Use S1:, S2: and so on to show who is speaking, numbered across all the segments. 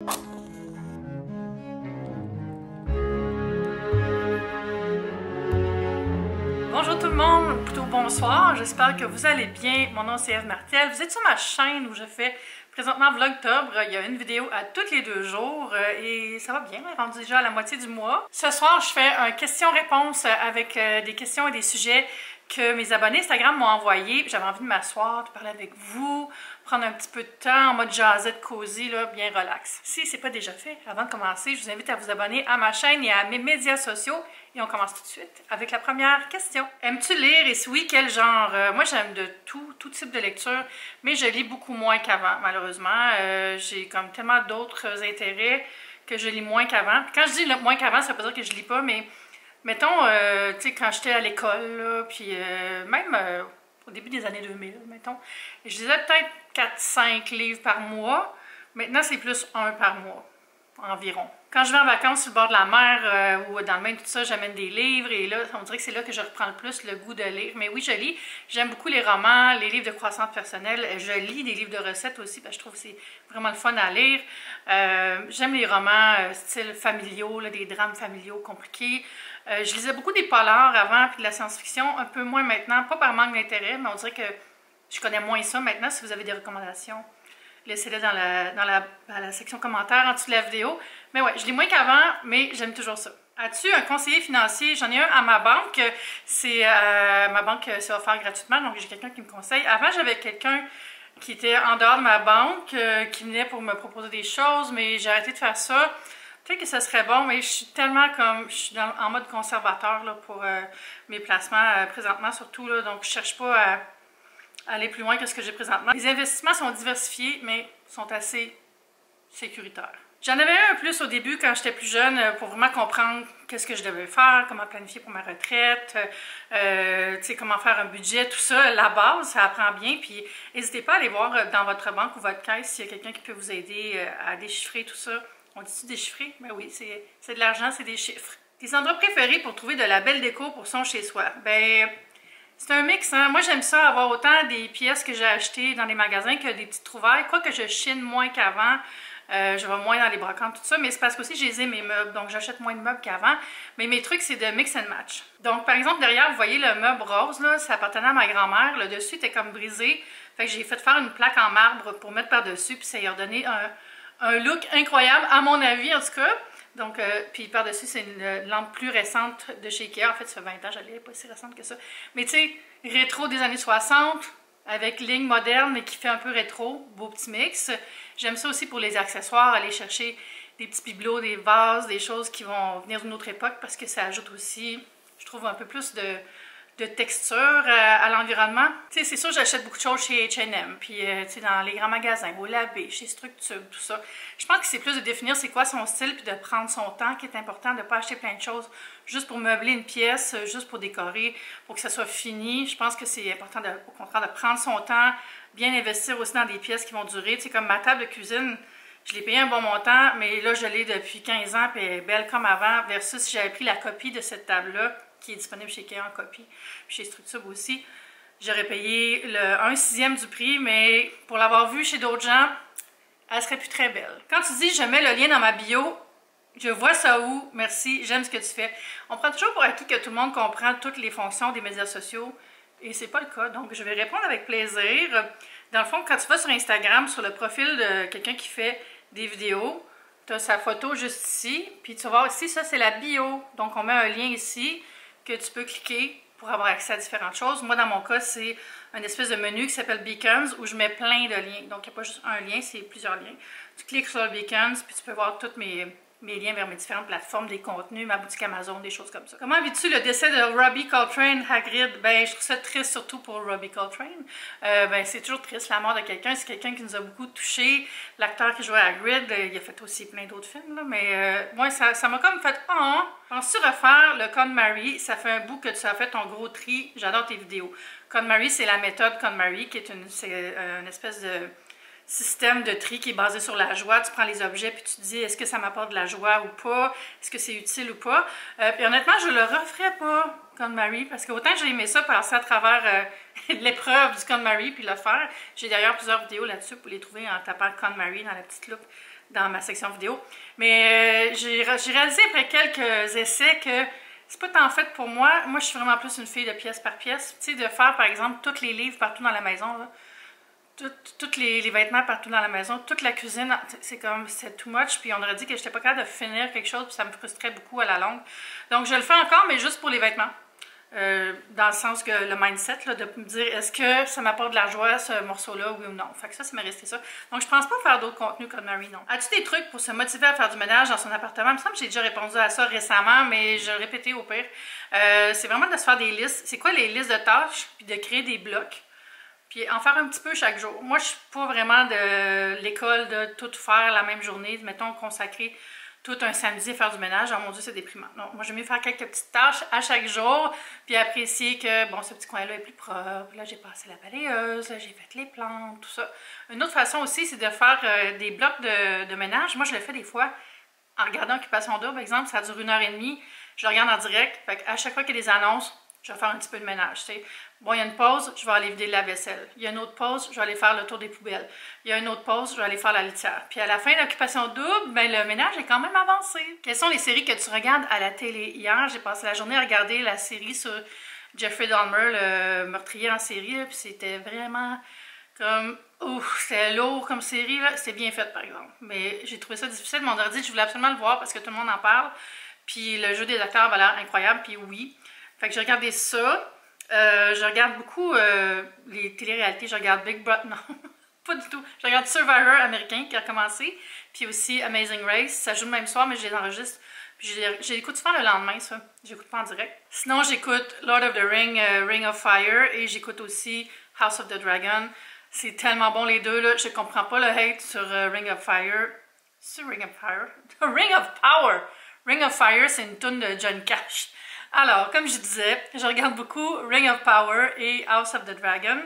S1: Bonjour tout le monde, plutôt bonsoir, j'espère que vous allez bien. Mon nom c'est Eve Martel, vous êtes sur ma chaîne où je fais présentement Vlogtober. Il y a une vidéo à tous les 2 jours et ça va bien, on est rendu déjà à la moitié du mois. Ce soir, je fais un question-réponse avec des questions et des sujets que mes abonnés Instagram m'ont envoyé. J'avais envie de m'asseoir, de parler avec vous, prendre un petit peu de temps en mode jasette cosy, là, bien relax. Si ce n'est pas déjà fait, avant de commencer, je vous invite à vous abonner à ma chaîne et à mes médias sociaux. Et on commence tout de suite avec la première question. Aimes-tu lire et si oui, quel genre? Moi, j'aime de tout type de lecture, mais je lis beaucoup moins qu'avant, malheureusement. J'ai comme tellement d'autres intérêts que je lis moins qu'avant. Quand je dis moins qu'avant, ça veut pas dire que je lis pas, mais mettons, tu sais, quand j'étais à l'école, puis même au début des années 2000, mettons, je lisais peut-être 4-5 livres par mois. Maintenant, c'est plus 1 par mois, environ. Quand je vais en vacances sur le bord de la mer ou dans le Maine, tout ça, j'amène des livres et là, on dirait que c'est là que je reprends le plus le goût de lire. Mais oui, je lis. J'aime beaucoup les romans, les livres de croissance personnelle. Je lis des livres de recettes aussi parce que je trouve que c'est vraiment le fun à lire. J'aime les romans style familiaux, là, des drames familiaux compliqués. Je lisais beaucoup des polars avant puis de la science-fiction, un peu moins maintenant, pas par manque d'intérêt, mais on dirait que je connais moins ça maintenant. Si vous avez des recommandations, laissez-les dans la section commentaires en dessous de la vidéo. Mais ouais, je lis moins qu'avant, mais j'aime toujours ça. As-tu un conseiller financier? J'en ai un à ma banque. Ma banque s'est offert gratuitement, donc j'ai quelqu'un qui me conseille. Avant, j'avais quelqu'un qui était en dehors de ma banque, qui venait pour me proposer des choses, mais j'ai arrêté de faire ça. Peut-être que ça serait bon, mais je suis tellement comme... Je suis en mode conservateur là, pour mes placements présentement, surtout. Là, donc, je cherche pas à aller plus loin que ce que j'ai présentement. Les investissements sont diversifiés, mais sont assez sécuritaires. J'en avais un plus au début quand j'étais plus jeune pour vraiment comprendre qu'est-ce que je devais faire, comment planifier pour ma retraite, tu sais, comment faire un budget, tout ça. La base, ça apprend bien. Puis n'hésitez pas à aller voir dans votre banque ou votre caisse s'il y a quelqu'un qui peut vous aider à déchiffrer tout ça. On dit-tu déchiffrer? Ben oui, c'est de l'argent, c'est des chiffres. Tes endroits préférés pour trouver de la belle déco pour son chez soi? Ben... c'est un mix, hein? Moi, j'aime ça, avoir autant des pièces que j'ai achetées dans les magasins que des petites trouvailles. Quoique je chine moins qu'avant, je vais moins dans les brocantes, tout ça, mais c'est parce qu'aussi j'ai mes meubles, donc j'achète moins de meubles qu'avant. Mais mes trucs, c'est de mix and match. Donc, par exemple, derrière, vous voyez le meuble rose, là, ça appartenait à ma grand-mère. Le dessus était comme brisé. Fait que j'ai fait faire une plaque en marbre pour mettre par-dessus, puis ça y a redonné un look incroyable, à mon avis, en tout cas. Donc, puis par-dessus, c'est une lampe plus récente de chez Ikea. En fait, ça fait 20 ans, je l'ai pas si récente que ça. Mais tu sais, rétro des années 60, avec ligne moderne, mais qui fait un peu rétro, beau petit mix. J'aime ça aussi pour les accessoires, aller chercher des petits bibelots, des vases, des choses qui vont venir d'une autre époque, parce que ça ajoute aussi, je trouve, un peu plus de texture à l'environnement. Tu sais, c'est sûr, j'achète beaucoup de choses chez H&M, puis tu sais, dans les grands magasins, au Labé, chez Structube, tout ça. Je pense que c'est plus de définir c'est quoi son style, puis de prendre son temps qui est important, de ne pas acheter plein de choses juste pour meubler une pièce, juste pour décorer, pour que ça soit fini. Je pense que c'est important, au contraire, de prendre son temps, bien investir aussi dans des pièces qui vont durer. Tu sais, comme ma table de cuisine, je l'ai payé un bon montant, mais là, je l'ai depuis 15 ans, puis elle est belle comme avant, versus si j'avais pris la copie de cette table-là, qui est disponible chez Ikea en copie, puis chez Structube aussi, j'aurais payé le 1/6 du prix, mais pour l'avoir vue chez d'autres gens, elle serait plus très belle. Quand tu dis « je mets le lien dans ma bio », je vois ça où, merci, j'aime ce que tu fais. On prend toujours pour acquis que tout le monde comprend toutes les fonctions des médias sociaux, et c'est pas le cas, donc je vais répondre avec plaisir. Dans le fond, quand tu vas sur Instagram, sur le profil de quelqu'un qui fait des vidéos, tu as sa photo juste ici, puis tu vas voir ici, ça c'est la bio, donc on met un lien ici, que tu peux cliquer pour avoir accès à différentes choses. Moi, dans mon cas, c'est une espèce de menu qui s'appelle Beacons où je mets plein de liens. Donc, il n'y a pas juste un lien, c'est plusieurs liens. Tu cliques sur le Beacons, puis tu peux voir tous mes liens vers mes différentes plateformes, des contenus, ma boutique Amazon, des choses comme ça. Comment vis-tu le décès de Robbie Coltrane Hagrid? Ben, je trouve ça triste, surtout pour Robbie Coltrane. Ben, c'est toujours triste, la mort de quelqu'un. C'est quelqu'un qui nous a beaucoup touchés. L'acteur qui jouait Hagrid, il a fait aussi plein d'autres films, là, mais moi, ça m'a comme fait « Oh! » Penses-tu refaire le KonMari? Ça fait un bout que tu as fait ton gros tri. J'adore tes vidéos. KonMari, c'est la méthode KonMari, qui est une espèce de système de tri qui est basé sur la joie. Tu prends les objets puis tu te dis est-ce que ça m'apporte de la joie ou pas? Est-ce que c'est utile ou pas? Puis honnêtement, je le referais pas, KonMari, parce que autant j'ai aimé ça passer à travers l'épreuve du KonMari puis le faire. J'ai d'ailleurs plusieurs vidéos là-dessus pour les trouver en tapant KonMari dans la petite loupe dans ma section vidéo. Mais j'ai réalisé après quelques essais que c'est pas tant fait pour moi. Moi, je suis vraiment plus une fille de pièce par pièce. Tu sais, de faire, par exemple, tous les livres partout dans la maison, là. Tous les vêtements partout dans la maison, toute la cuisine, c'est too much. Puis on aurait dit que j'étais pas capable de finir quelque chose, puis ça me frustrait beaucoup à la longue. Donc je le fais encore, mais juste pour les vêtements. Dans le sens que le mindset, là, de me dire est-ce que ça m'apporte de la joie ce morceau-là, oui ou non. Fait que ça m'est resté ça. Donc je pense pas faire d'autres contenus comme Marie, non. As-tu des trucs pour se motiver à faire du ménage dans son appartement? Il me semble que j'ai déjà répondu à ça récemment, mais je vais le répéter au pire. C'est vraiment de se faire des listes. C'est quoi les listes de tâches? Puis de créer des blocs. Puis en faire un petit peu chaque jour. Moi, je suis pas vraiment de l'école de tout faire la même journée. Mettons, consacrer tout un samedi à faire du ménage. Oh mon Dieu, c'est déprimant. Non, moi, j'aime mieux faire quelques petites tâches à chaque jour, puis apprécier que, bon, ce petit coin-là est plus propre. Là, j'ai passé la balayeuse, là, j'ai fait les plantes, tout ça. Une autre façon aussi, c'est de faire des blocs de ménage. Moi, je le fais des fois en regardant Occupation Double, par exemple. Ça dure 1h30. Je le regarde en direct. Fait qu'à chaque fois qu'il y a des annonces, je vais faire un petit peu de ménage, tu sais. Bon, il y a une pause, je vais aller vider la vaisselle. Il y a une autre pause, je vais aller faire le tour des poubelles. Il y a une autre pause, je vais aller faire la litière. Puis à la fin de l'Occupation Double, ben, le ménage est quand même avancé. Quelles sont les séries que tu regardes à la télé? Hier, j'ai passé la journée à regarder la série sur Jeffrey Dahmer, le meurtrier en série, là, puis c'était vraiment comme... Ouf, c'était lourd comme série, là. C'était bien fait, par exemple. Mais j'ai trouvé ça difficile. Mon ordi, je voulais absolument le voir parce que tout le monde en parle. Puis le jeu des acteurs avait l'air incroyable, puis oui. Fait que j'ai regardé ça. Je regarde beaucoup les télé-réalités. Je regarde Big Brother. Non, pas du tout. Je regarde Survivor américain qui a commencé. Puis aussi Amazing Race. Ça joue le même soir, mais je les enregistre. Puis j'écoute souvent le lendemain, ça. J'écoute pas en direct. Sinon, j'écoute Lord of the Ring, Ring of Fire. Et j'écoute aussi House of the Dragon. C'est tellement bon les deux, là. Je comprends pas le hate sur Ring of Fire. C'est Ring of Fire? Ring of Power! Ring of Fire, c'est une toune de John Cash. Alors, comme je disais, je regarde beaucoup Ring of Power et House of the Dragon.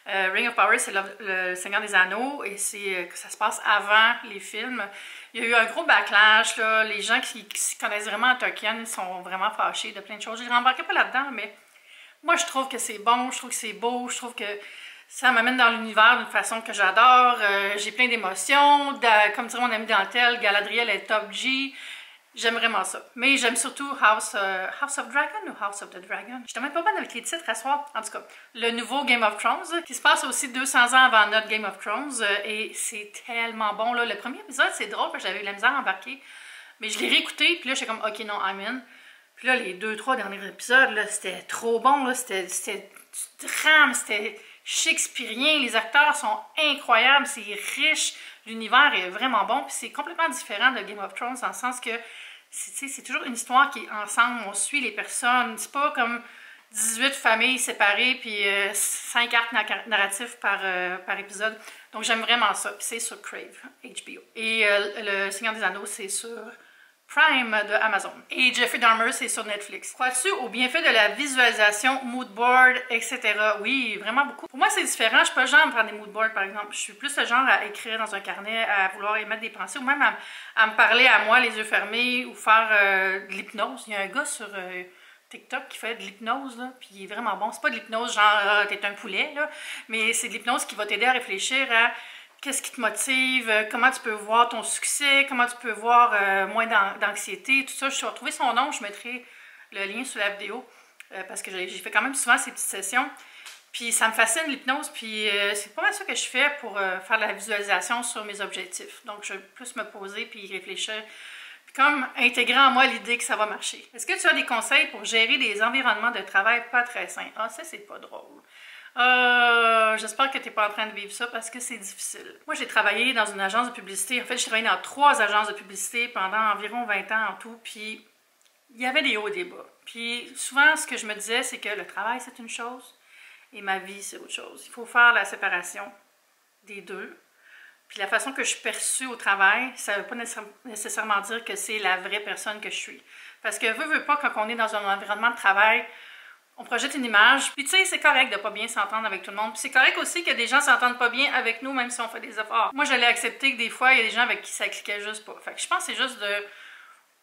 S1: Ring of Power, c'est le Seigneur des Anneaux et ça se passe avant les films. Il y a eu un gros backlash, là. Les gens qui connaissent vraiment Tolkien sont vraiment fâchés de plein de choses. Je ne rembarquerai pas là-dedans, mais moi, je trouve que c'est bon, je trouve que c'est beau, je trouve que ça m'amène dans l'univers d'une façon que j'adore. J'ai plein d'émotions. Comme dirait mon ami Dantel, Galadriel est top G. J'aime vraiment ça. Mais j'aime surtout House of Dragon ou House of the Dragon. Je suis même pas bonne avec les titres à soir. En tout cas, le nouveau Game of Thrones, qui se passe aussi 200 ans avant notre Game of Thrones. Et c'est tellement bon, là. Le premier épisode, c'est drôle, parce que j'avais eu la misère à embarquer. Mais je l'ai réécouté, puis là, j'étais comme, OK, non, I'm in. Puis là, les 2-3 derniers épisodes, là, c'était trop bon, là. C'était du drame, c'était shakespearien. Les acteurs sont incroyables, c'est riche. L'univers est vraiment bon, puis c'est complètement différent de Game of Thrones, dans le sens que c'est toujours une histoire qui est ensemble, on suit les personnes. C'est pas comme 18 familles séparées, puis 5 arcs narratifs par épisode. Donc j'aime vraiment ça. Puis c'est sur Crave, HBO. Et le Seigneur des Anneaux, c'est sur Prime de Amazon. Et Jeffrey Dahmer, c'est sur Netflix. Crois-tu au bienfait de la visualisation, mood board, etc.? Oui, vraiment beaucoup. Pour moi, c'est différent. Je suis pas le genre à me prendre des mood boards, par exemple. Je suis plus le genre à écrire dans un carnet, à vouloir y mettre des pensées, ou même à me parler à moi, les yeux fermés, ou faire de l'hypnose. Il y a un gars sur TikTok qui fait de l'hypnose, là, puis il est vraiment bon. C'est pas de l'hypnose genre t'es un poulet, là, mais c'est de l'hypnose qui va t'aider à réfléchir à qu'est-ce qui te motive, comment tu peux voir ton succès, comment tu peux voir moins d'anxiété, tout ça. Je suis retrouvée son nom, je mettrai le lien sous la vidéo parce que j'ai fait quand même souvent ces petites sessions. Puis ça me fascine l'hypnose, puis c'est pas mal ça que je fais pour faire de la visualisation sur mes objectifs. Donc je vais plus me poser puis réfléchir, puis comme intégrer en moi l'idée que ça va marcher. Est-ce que tu as des conseils pour gérer des environnements de travail pas très sains? Ah, ça c'est pas drôle. J'espère que tu n'es pas en train de vivre ça parce que c'est difficile. Moi, j'ai travaillé dans une agence de publicité. En fait, j'ai travaillé dans 3 agences de publicité pendant environ 20 ans en tout. Puis, il y avait des hauts et des bas. Puis, souvent, ce que je me disais, c'est que le travail, c'est une chose et ma vie, c'est autre chose. Il faut faire la séparation des deux. Puis, la façon que je suis perçue au travail, ça ne veut pas nécessairement dire que c'est la vraie personne que je suis. Parce que, veut pas, quand on est dans un environnement de travail, on projette une image, puis tu sais, c'est correct de pas bien s'entendre avec tout le monde. Puis c'est correct aussi que des gens s'entendent pas bien avec nous, même si on fait des efforts. Moi, j'allais accepter que des fois, il y a des gens avec qui ça cliquait juste pas. Fait que je pense que c'est juste de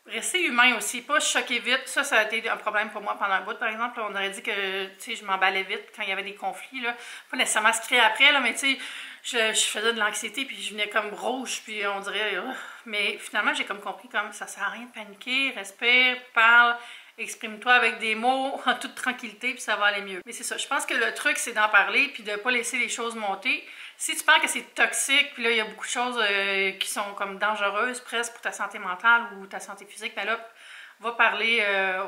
S1: rester humain aussi, pas choquer vite. Ça a été un problème pour moi pendant un bout, par exemple. On aurait dit que, tu sais, je m'emballais vite quand il y avait des conflits, là. Pas nécessairement se créer après, là, mais tu sais, je faisais de l'anxiété, puis je venais comme rouge, puis on dirait... mais finalement, j'ai comme compris comme ça sert à rien de paniquer, respire, parle, exprime-toi avec des mots en toute tranquillité, puis ça va aller mieux. Mais c'est ça, je pense que le truc, c'est d'en parler, puis de pas laisser les choses monter. Si tu penses que c'est toxique, puis là, il y a beaucoup de choses qui sont comme dangereuses presque pour ta santé mentale ou ta santé physique, ben là, va parler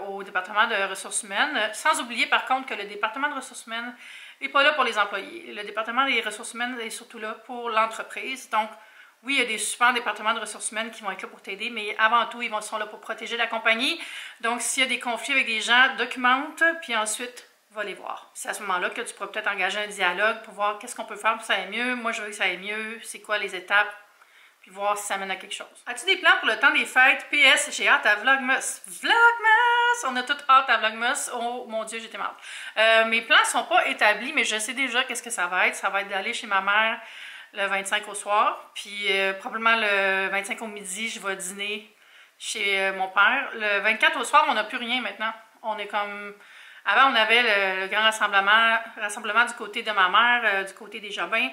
S1: au département de ressources humaines. Sans oublier par contre que le département de ressources humaines n'est pas là pour les employés. Le département des ressources humaines est surtout là pour l'entreprise. Donc, oui, il y a des super départements de ressources humaines qui vont être là pour t'aider, mais avant tout, ils sont là pour protéger la compagnie. Donc, s'il y a des conflits avec des gens, documente, puis ensuite, va les voir. C'est à ce moment-là que tu pourras peut-être engager un dialogue pour voir qu'est-ce qu'on peut faire pour que ça aille mieux. Moi, je veux que ça aille mieux. C'est quoi les étapes? Puis voir si ça mène à quelque chose. As-tu des plans pour le temps des fêtes? PS, j'ai hâte à Vlogmas. Vlogmas! On a toutes hâte à Vlogmas. Oh mon Dieu, j'étais malade. Mes plans sont pas établis, mais je sais déjà qu'est-ce que ça va être. Ça va être d'aller chez ma mère le 25 au soir. Puis probablement le 25 au midi, je vais dîner chez mon père. Le 24 au soir, on n'a plus rien maintenant. On est comme... Avant, on avait le grand rassemblement du côté de ma mère, du côté des Jobins.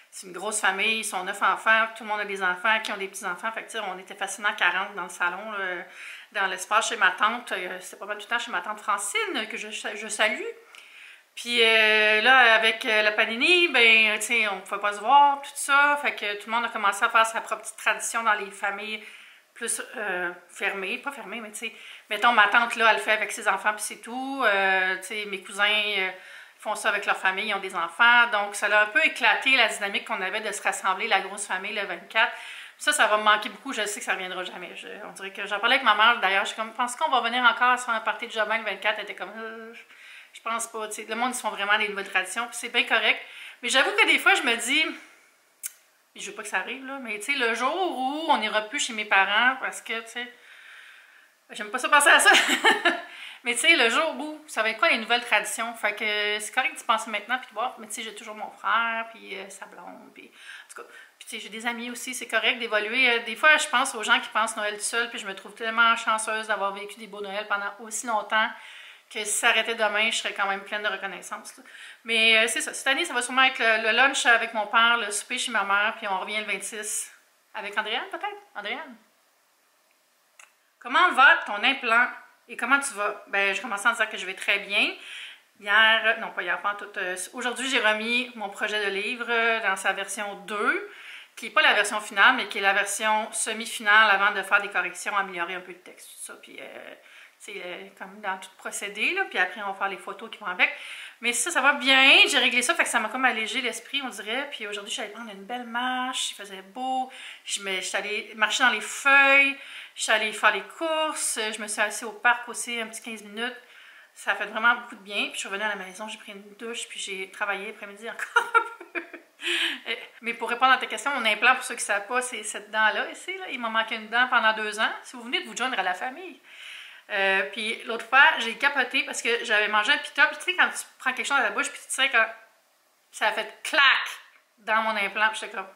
S1: C'est une grosse famille, ils sont 9 enfants, tout le monde a des enfants qui ont des petits-enfants. Fait que, on était facilement 40 dans le salon, là, dans l'espace chez ma tante. C'était pas mal tout le temps chez ma tante Francine, que je salue. Puis là, avec la panini, ben, on ne pouvait pas se voir, tout ça. Fait que tout le monde a commencé à faire sa propre petite tradition dans les familles plus fermées. Pas fermées, mais tu sais, mettons, ma tante, là, elle le fait avec ses enfants, puis c'est tout. Tu sais, mes cousins... font ça avec leur famille, ils ont des enfants. Donc, ça a un peu éclaté la dynamique qu'on avait de se rassembler, la grosse famille, le 24. Ça va me manquer beaucoup. Je sais que ça ne reviendra jamais. On dirait que j'en parlais avec ma mère, d'ailleurs. Je suis comme, pense qu'on va venir encore à se faire un party de Jobin le 24. Elle était comme, je pense pas. T'sais, le monde, ils font vraiment des nouvelles traditions, puis c'est bien correct. Mais j'avoue que des fois, je me dis, je veux pas que ça arrive, là, mais tu sais, le jour où on n'ira plus chez mes parents, parce que, tu sais, j'aime pas ça penser à ça. Mais tu sais, le jour où, ça va être quoi les nouvelles traditions? Fait que c'est correct d'y penser maintenant, puis de voir, mais tu sais, j'ai toujours mon frère, puis sa blonde, puis en tout cas, puis tu sais, j'ai des amis aussi, c'est correct d'évoluer. Des fois, je pense aux gens qui pensent Noël tout seul, puis je me trouve tellement chanceuse d'avoir vécu des beaux Noëls pendant aussi longtemps que si ça arrêtait demain, je serais quand même pleine de reconnaissance. Là. Mais c'est ça, cette année, ça va sûrement être le lunch avec mon père, le souper chez ma mère, puis on revient le 26 avec Andréane, peut-être? Andréane? Comment va ton implant? Et comment tu vas? Ben, je commençais en disant que je vais très bien. Hier, non pas hier, pas en tout. Aujourd'hui, j'ai remis mon projet de livre dans sa version 2, qui n'est pas la version finale, mais qui est la version semi-finale avant de faire des corrections, améliorer un peu le texte, tout ça. Puis, c'est comme dans tout procédé, là. Puis après, on va faire les photos qui vont avec. Mais ça va bien. J'ai réglé ça, fait que ça m'a comme allégé l'esprit, on dirait. Puis aujourd'hui, je suis allée prendre une belle marche. Il faisait beau. Je suis allée marcher dans les feuilles. Je suis allée faire les courses. Je me suis assise au parc aussi un petit 15 minutes. Ça a fait vraiment beaucoup de bien. Puis je suis revenue à la maison, j'ai pris une douche, puis j'ai travaillé l'après-midi encore un peu. Mais pour répondre à ta question, mon implant, pour ceux qui ne savent pas, c'est cette dent-là ici. Là. Il m'a manqué une dent pendant 2 ans. Si vous venez de vous joindre à la famille. Puis l'autre fois, j'ai capoté parce que j'avais mangé un pita. Puis tu sais, quand tu prends quelque chose à la bouche, puis tu sais, quand ça a fait clac dans mon implant, puis j'étais comme,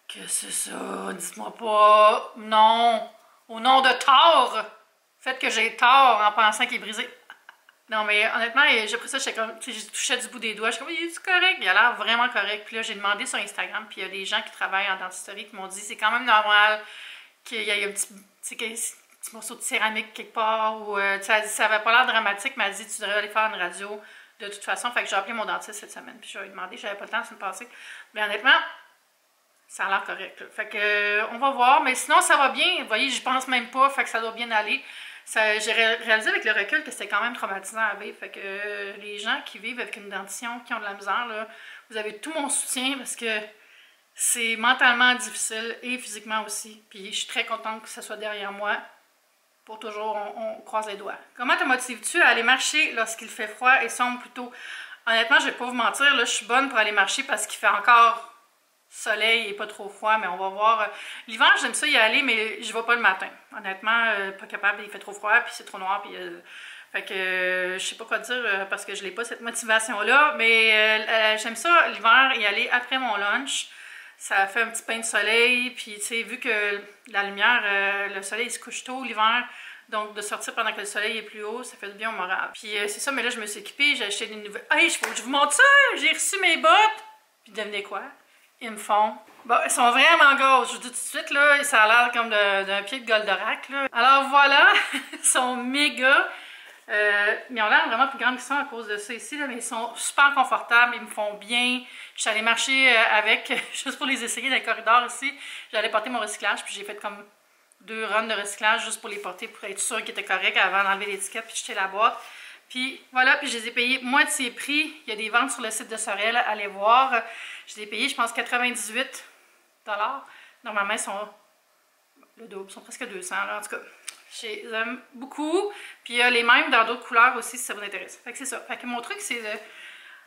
S1: qu'est-ce que c'est ça? Dites-moi pas. Non. Au nom de tort. Faites que j'ai tort en pensant qu'il est brisé. Non, mais honnêtement, j'ai pris ça, j'étais comme, tu sais, j'ai touché du bout des doigts. Je suis comme, il est correct? Il a l'air vraiment correct. Puis là, j'ai demandé sur Instagram, puis il y a des gens qui travaillent en dentisterie qui m'ont dit, c'est quand même normal qu'il y ait un petit morceau de céramique quelque part. Ou, ça avait pas l'air dramatique, mais elle a dit, tu devrais aller faire une radio de toute façon. Fait que j'ai appelé mon dentiste cette semaine, puis je lui ai demandé, j'avais pas le temps la semaine passée. Mais honnêtement, ça a l'air correct. Là. Fait que, on va voir. Mais sinon, ça va bien. Vous voyez, je pense même pas. Fait que ça doit bien aller. J'ai réalisé avec le recul que c'était quand même traumatisant à vivre. Fait que les gens qui vivent avec une dentition, qui ont de la misère, là, vous avez tout mon soutien parce que c'est mentalement difficile et physiquement aussi. Puis je suis très contente que ça soit derrière moi. Pour toujours, on croise les doigts. Comment te motives-tu à aller marcher lorsqu'il fait froid et sombre plutôt? Honnêtement, je vais pas vous mentir, là, je suis bonne pour aller marcher parce qu'il fait encore soleil et pas trop froid, mais on va voir. L'hiver, j'aime ça y aller, mais je vais pas le matin. Honnêtement, pas capable, il fait trop froid, puis c'est trop noir, puis... fait que je sais pas quoi dire parce que je n'ai pas cette motivation-là, mais j'aime ça l'hiver y aller après mon lunch. Ça fait un petit pain de soleil, puis tu sais, vu que la lumière, le soleil il se couche tôt l'hiver, donc de sortir pendant que le soleil est plus haut, ça fait du bien au moral. Puis c'est ça, mais là je me suis équipée, j'ai acheté des nouvelles... Hey, je vous montre ça! J'ai reçu mes bottes! Puis devinez quoi? Ils me font... Bon, ils sont vraiment gros, je vous dis tout de suite, là, ça a l'air comme d'un pied de Goldorak, là. Alors voilà, ils sont méga. Ils ont l'air vraiment plus grands qu'ils sont à cause de ça ici, là, mais ils sont super confortables, ils me font bien. Je suis allée marcher avec, juste pour les essayer dans les corridors ici. J'allais porter mon recyclage, puis j'ai fait comme 2 runs de recyclage juste pour les porter, pour être sûr qu'ils étaient corrects avant d'enlever l'étiquette, puis jeter la boîte. Puis voilà, puis je les ai payés moitié prix. Il y a des ventes sur le site de Sorel, allez voir. Je les ai payés, je pense, 98 $. Normalement, ils sont le double, ils sont presque 200 là. En tout cas, je les aime beaucoup. Puis il y a les mêmes dans d'autres couleurs aussi, si ça vous intéresse. Fait que c'est ça. Fait que mon truc, c'est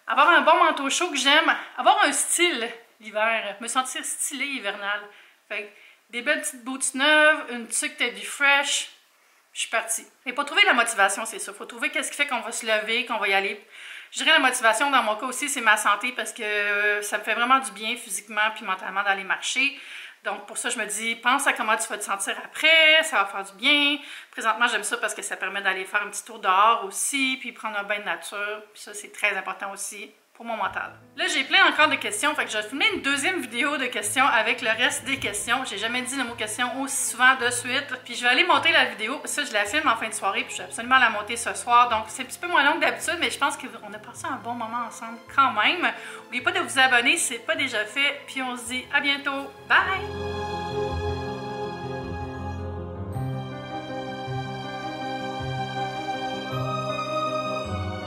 S1: avoir un bon manteau chaud que j'aime, avoir un style l'hiver, me sentir stylé hivernal. Fait que des belles petites boots neuves, une tuque Teddy Fresh. Je suis partie. Et pour trouver la motivation, c'est ça. Il faut trouver qu'est-ce qui fait qu'on va se lever, qu'on va y aller. Je dirais la motivation, dans mon cas aussi, c'est ma santé parce que ça me fait vraiment du bien physiquement puis mentalement d'aller marcher. Donc pour ça, je me dis, pense à comment tu vas te sentir après, ça va faire du bien. Présentement, j'aime ça parce que ça permet d'aller faire un petit tour dehors aussi, puis prendre un bain de nature. Puis ça, c'est très important aussi pour mon mental. Là, j'ai plein encore de questions, fait que je vais filmer une deuxième vidéo de questions avec le reste des questions. J'ai jamais dit le mot question aussi souvent de suite. Puis je vais aller monter la vidéo, ça je la filme en fin de soirée, puis je vais absolument la monter ce soir. Donc c'est un petit peu moins long que d'habitude, mais je pense qu'on a passé un bon moment ensemble quand même. N'oubliez pas de vous abonner si ce n'est pas déjà fait, puis on se dit à bientôt. Bye!